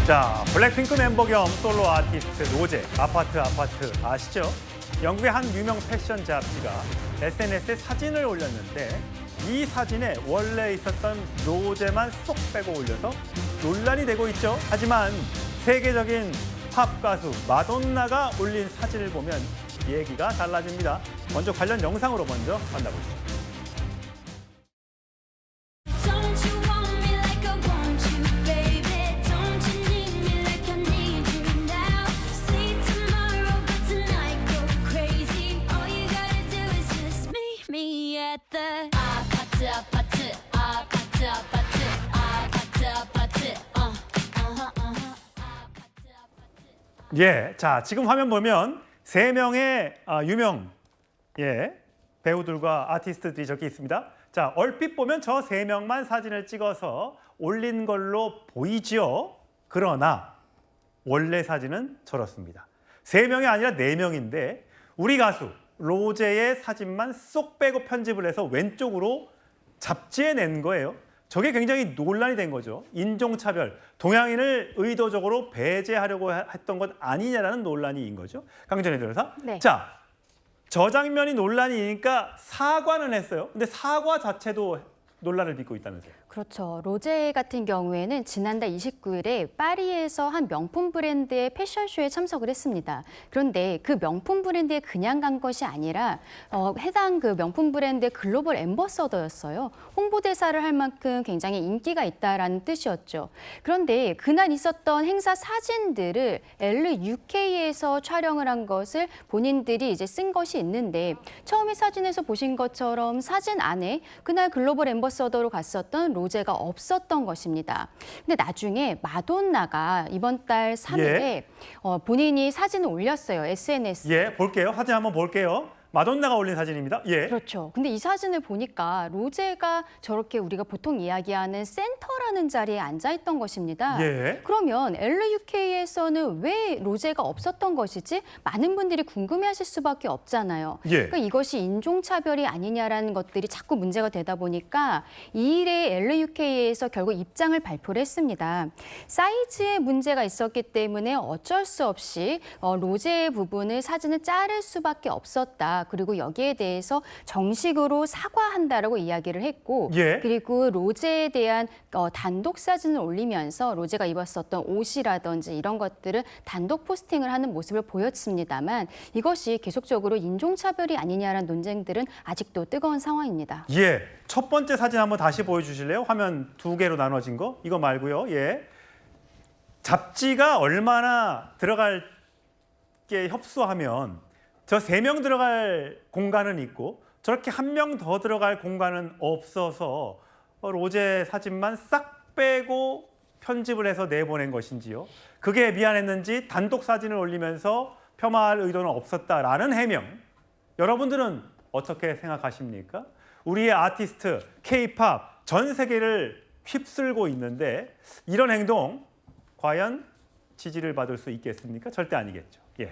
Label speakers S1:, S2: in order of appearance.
S1: 자, 블랙핑크 멤버 겸 솔로 아티스트 로제, 아파트 아시죠? 영국의 한 유명 패션 잡지가 SNS에 사진을 올렸는데 이 사진에 원래 있었던 로제만 쏙 빼고 올려서 논란이 되고 있죠. 하지만 세계적인 팝 가수 마돈나가 올린 사진을 보면 얘기가 달라집니다. 먼저 관련 영상으로 먼저 만나보시죠. 예, 자 지금 화면 보면 세 명의 유명 배우들과 아티스트들이 적혀 있습니다. 자 얼핏 보면 저 세 명만 사진을 찍어서 올린 걸로 보이지요. 그러나 원래 사진은 저렇습니다. 세 명이 아니라 네 명인데 우리 가수 로제의 사진만 쏙 빼고 편집을 해서 왼쪽으로 잡지에 낸 거예요. 저게 굉장히 논란이 된 거죠. 인종차별, 동양인을 의도적으로 배제하려고 했던 것 아니냐라는 논란인 거죠. 강전혜 변호사.
S2: 네.
S1: 자, 저 장면이 논란이니까 사과는 했어요. 근데 사과 자체도 논란을 빚고 있다면서요.
S2: 그렇죠. 로제 같은 경우에는 지난달 29일에 파리에서 한 명품 브랜드의 패션쇼에 참석을 했습니다. 그런데 그 명품 브랜드에 그냥 간 것이 아니라 해당 그 명품 브랜드의 글로벌 앰버서더였어요. 홍보대사를 할 만큼 굉장히 인기가 있다라는 뜻이었죠. 그런데 그날 있었던 행사 사진들을 LUK에서 촬영을 한 것을 본인들이 이제 쓴 것이 있는데 처음에 사진에서 보신 것처럼 사진 안에 그날 글로벌 앰버서더로 갔었던 로제가 없었던 것입니다. 근데 나중에 마돈나가 이번 달 3일에 본인이 사진을 올렸어요. SNS에.
S1: 예, 볼게요. 사진 한번 볼게요. 마돈나가 올린 사진입니다. 예.
S2: 그렇죠. 근데 이 사진을 보니까 로제가 저렇게 우리가 보통 이야기하는 센터라는 자리에 앉아 있던 것입니다.
S1: 예.
S2: 그러면 LUK에서는 왜 로제가 없었던 것이지? 많은 분들이 궁금해하실 수밖에 없잖아요.
S1: 예.
S2: 그러니까 이것이 인종차별이 아니냐라는 것들이 자꾸 문제가 되다 보니까 이 일에 LUK에서 결국 입장을 발표를 했습니다. 사이즈에 문제가 있었기 때문에 어쩔 수 없이 로제의 부분을 사진을 자를 수밖에 없었다. 그리고 여기에 대해서 정식으로 사과한다라고 이야기를 했고
S1: 예.
S2: 그리고 로제에 대한 단독 사진을 올리면서 로제가 입었었던 옷이라든지 이런 것들을 단독 포스팅을 하는 모습을 보였습니다만 이것이 계속적으로 인종차별이 아니냐라는 논쟁들은 아직도 뜨거운 상황입니다.
S1: 예. 첫 번째 사진 한번 다시 보여주실래요? 화면 두 개로 나눠진 거. 이거 말고요. 예. 잡지가 얼마나 들어갈 게 협소하면 저 세 명 들어갈 공간은 있고 저렇게 한 명 더 들어갈 공간은 없어서 로제 사진만 싹 빼고 편집을 해서 내보낸 것인지요. 그게 미안했는지 단독 사진을 올리면서 폄하할 의도는 없었다라는 해명. 여러분들은 어떻게 생각하십니까? 우리의 아티스트, K-팝 전 세계를 휩쓸고 있는데 이런 행동 과연 지지를 받을 수 있겠습니까? 절대 아니겠죠.